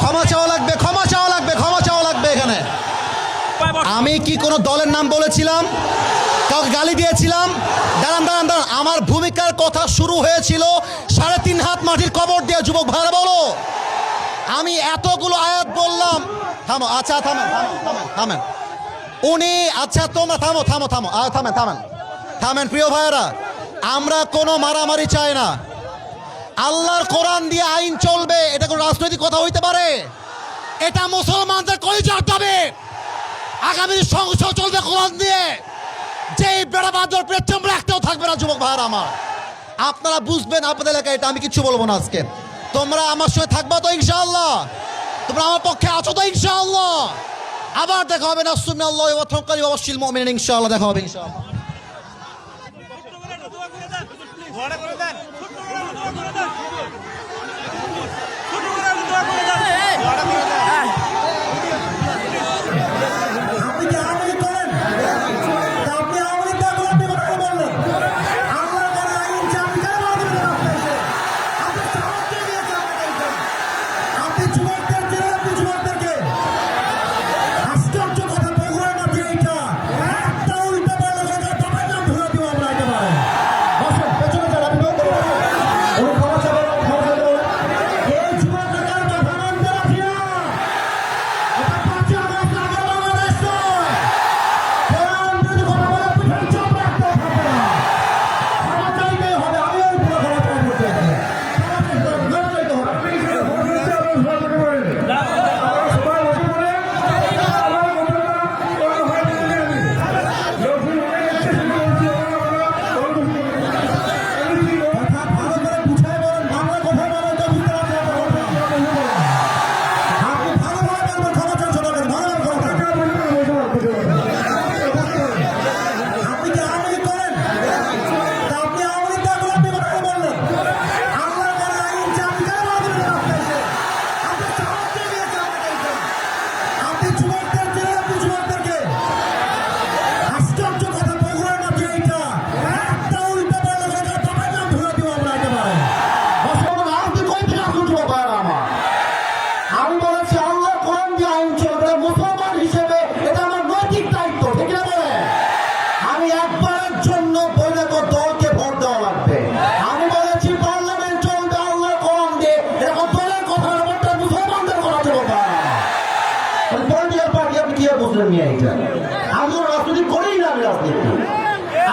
ক্ষমা চাওয়া লাগবে, ক্ষমা চাওয়া লাগবে, ক্ষমা চাওয়া লাগবে। এখানে আমি কি কোনো দলের নাম বলেছিলাম? কাউকে গালি দিয়েছিলাম? দাঁড়ান দাঁড়ান দাঁড়ান, আমার ভূমিকার কথা শুরু হয়েছিল 3.5 হাত মাটির কবর দিয়ে। যুবক ভাইরা বলো, আমি এতগুলো আয়াত বললাম। থামো, আচ্ছা থামেন থামেন থামেন থামেন উনি, আচ্ছা তোমরা থামো থামো থামো, থামেন থামেন থামেন। প্রিয় ভাইয়েরা, আমরা কোনো মারামারি চাই না। আল্লাহর কোরআন দিয়ে আইন চলবে, এটা কোনো রাজনৈতিক কথা হইতে পারে? এটা মুসলমানদের কলিজার দাবি। আগামী সংসদ চলবে কোরআন দিয়ে। যেই বেড়া বাঁধর পেছনে একটাও থাকবে না। যুবক ভাইয়েরা আমার, আপনারা বুঝবেন আপনাদের এলাকায় এটা। আমি কিছু বলবো না আজকে। তোমরা আমার সঙ্গে থাকবা তো ইনশাআল্লাহ? তোমরা আমার পক্ষে আছো তো ইনশাআল্লাহ? আবার দেখা হবে না সুন্নাল্লাহি ওয়া তাওয়াক্কালি ওয়া বাশশিরিল মুমিনিন। ইনশাআল্লাহ দেখা হবে ইনশাআল্লাহ।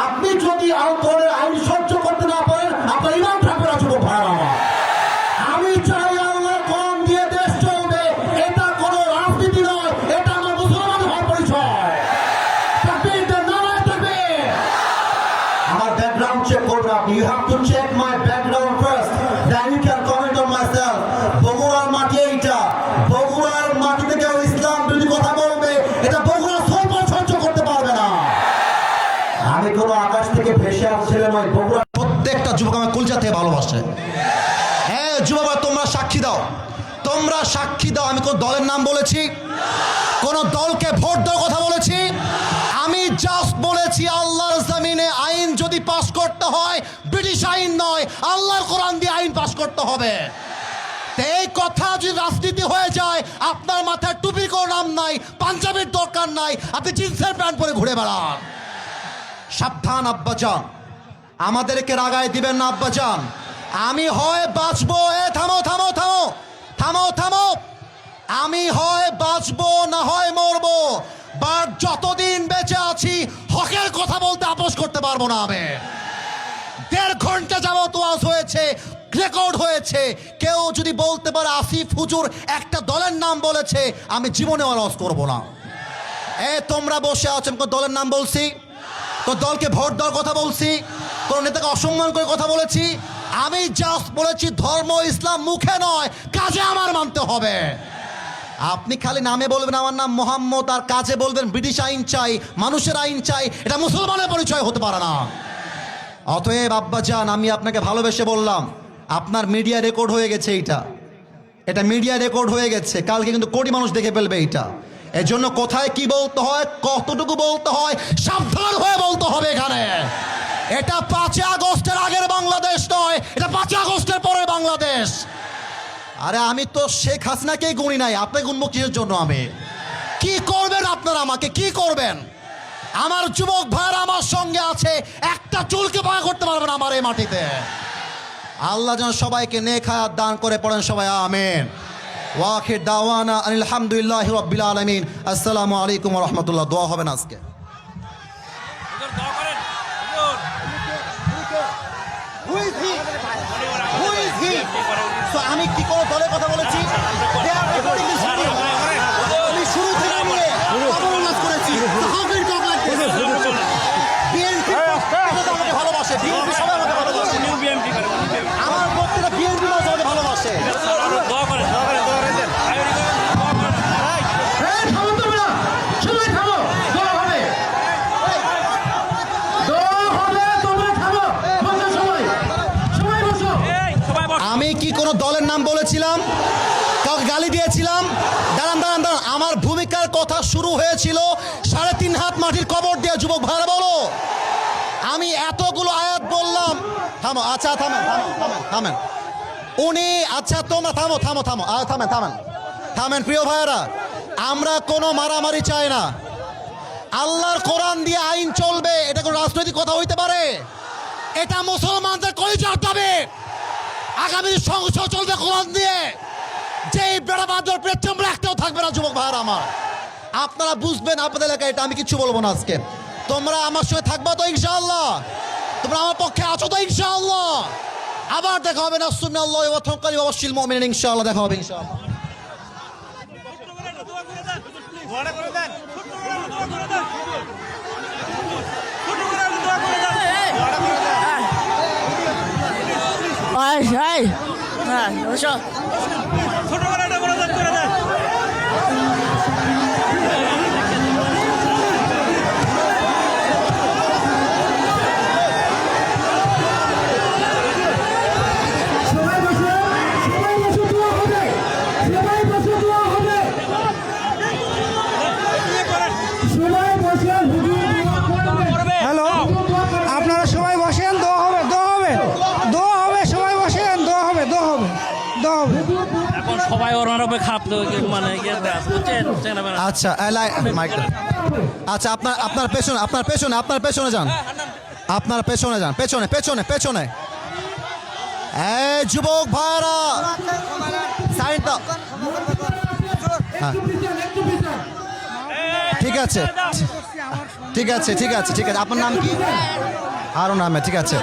আপনি যদি আইন সহ্য করতে না পারেন, আপনার ইমান থাকবে না। যুবক ভাইরা আমার, আমি চাই আল্লাহ কোরআন দিয়ে দেশ চলবে। এটা কোনো রাজনীতি নয়, এটা আমার মুসলমান হওয়ার পরিচয়। আমার ব্যাকগ্রাউন্ড চেক করবেন আপনি। You have to check my background first, then you can comment on my self. বগুড়ার মাটি এইটা, বগুড়ার মাটিতে কেউ ইসলাম বিরোধী কথা বলবে, এটা বগুড়া সহ্য করতে পারবে না। আমি কোনো আকাশ থেকে ভেসে আসছিলাম নয়। বগুড়া প্রত্যেকটা যুবক আমার কুলজা থেকে ভালোবাসে। হ্যাঁ যুবক, তোমরা সাক্ষী দাও, তোমরা সাক্ষী দাও। আমি কোন দলের নাম বলেছি? কোন দলকে ভোট দেওয়ার কথা বলেছি? আমি জাস্ট বলেছি আল্লাহর জমিনে আইন যদি পাস করতে হয়, ব্রিটিশ আইন নয়, আল্লাহর কোরআন দিয়ে আইন পাস করতে হবে। এই কথা যদি রাজনীতি হয়ে যায়, আপনার মাথায় টুপির কোনো নাম নাই, পাঞ্জাবির দরকার নাই, আপনি জিন্সের প্যান্ট পরে ঘুরে বেড়ান। সাবধান আব্বাজান, আমাদেরকে রাগায় দিবেন না আব্বাজান। আমি হয় বাঁচবো, থামো থামো থামো থামো থামো, আমি হয় বাঁচবো না হয় মরবো। বাট যতদিন বেঁচে আছি হকের কথা বলতে আপোষ করতে পারবো না। আমি 1.5 ঘন্টা যাবত ওয়াজ হয়েছে, রেকর্ড হয়েছে। কেউ যদি বলতে পারে আসিফ হুজুর একটা দলের নাম বলেছে, আমি জীবনে ওয়াজ করবো না। তোমরা বসে আছেন, কোন দলের নাম বলছি? কোন দলকে ভোট দেওয়ার কথা বলছি? কোন নেতাকে অসম্মান করে কথা বলেছি? আমি জাস্ট বলেছি ধর্ম ইসলাম মুখে নয়, কাজে আমার মানতে হবে। আপনি খালি নামে বলবেন আমার নাম মোহাম্মদ, আর কাজে বলবেন ব্রিটিশ আইন চাই, মানুষের আইন চাই, এটা মুসলমানের পরিচয় হতে পারে না। অতএব আব্বাজান, আমি আপনাকে ভালোবেসে বললাম, আপনার মিডিয়া রেকর্ড হয়ে গেছে। এটা মিডিয়া রেকর্ড হয়ে গেছে, কালকে কিন্তু কোটি মানুষ দেখে ফেলবে এইটা। এর জন্য কোথায় কি বলতে হয়, কতটুকু বলতে হয়, সাবধান হয়ে বলতে হবে। এখানে এটা 5 আগস্টের আগের বাংলাদেশ নয়, এটা 5 আগস্টের পরে বাংলাদেশ। আরে আমি তো শেখ হাসিনাকেই গুনি নাই, আপনি গুনবো কিসের জন্য? আমি কি করবেন আপনারা? আমাকে কি করবেন? আমার যুবক ভাইরা আমার সঙ্গে আছে, একটা চুলকে বাঁকা করতে পারবেন আমার এই মাটিতে। আল্লাহ যেন সবাইকে নেক হায়াত দান করে, পড়েন সবাই আমিন। ওয়াখির দাওয়ানা আলহামদুলিল্লাহি রাব্বিল আলামিন। আসসালামু আলাইকুম ওয়া রাহমাতুল্লাহ। দোয়া হবে না আজকে? আমি কি কোনো দলের কথা বলেছি? আমি শুরু থেকে নিয়ে অবমাননা করেছি। বিএনপি আমাকে ভালোবাসে, বিএনপি সবাই আমাকে ভালোবাসে, আমার প্রত্যেকটা বিএনপি আমাকে ভালোবাসে। আমি কি কোনো দলের নাম বলেছিলাম? কাউকে গালি দিয়েছিলাম? দাঁড়ান দাঁড়ান দাঁড়ান, আমার ভূমিকার কথা শুরু হয়েছিল 3.5 হাত মাটির কবর দিয়ে। যুবক ভাইরা বলো, আমি এতগুলো আয়াত বললাম। থামো, আচ্ছা থামেন থামেন থামেন থামেন উনি, আচ্ছা তোমরা থামো থামো থামো থামেন থামেন থামেন। প্রিয় ভাইয়েরা, আমরা কোনো মারামারি চাই না। আল্লাহর কোরআন দিয়ে আইন চলবে, এটা কোনো রাজনৈতিক কথা হইতে পারে? এটা মুসলমানদের কলিজার দাবি। আগামী সংসদ চলবে কোরআন দিয়ে। যেই বেড়াবাদর পেট্রোল একটাও থাকবে না। যুবক ভাইয়েরা আমার, আপনারা বুঝবেন আপনাদের এলাকায়, এটা আমি কিছু বলবো না আজকে। তোমরা আমার সঙ্গে থাকবা তো ইনশাআল্লাহ? তোমরা আমার পক্ষে আছো তো ইনশাআল্লাহ? আবার দেখা হবে না সুন্নাল্লাহি ওয়া তাওয়াক্কালি ওয়া বাশশিরিল মুমিনিন। ইনশাআল্লাহ দেখা হবে ইনশাআল্লাহ। হ্যালো, আপনারা সবাই বসেন, দোয়া হবে, দোয়া হবে, দোয়া হবে, সবাই বসেন, দোয়া হবে, দোয়া হবে, দোয়া হবে। এখন সবাই ওনার উপরে খাপতে মানে বুঝছেন? আচ্ছা মাইকটা, আচ্ছা আপনার আপনার পেছনে আপনার পেছনে আপনার পেছনে যান, আপনার পেছনে যান, পেছনে পেছনে পেছনে। এই যুবক ভাইরা সাইড দাও। হ্যাঁ ঠিক আছে ঠিক আছে ঠিক আছে ঠিক আছে। আপনার নাম কি? হারুন আহমেদ। ঠিক আছে।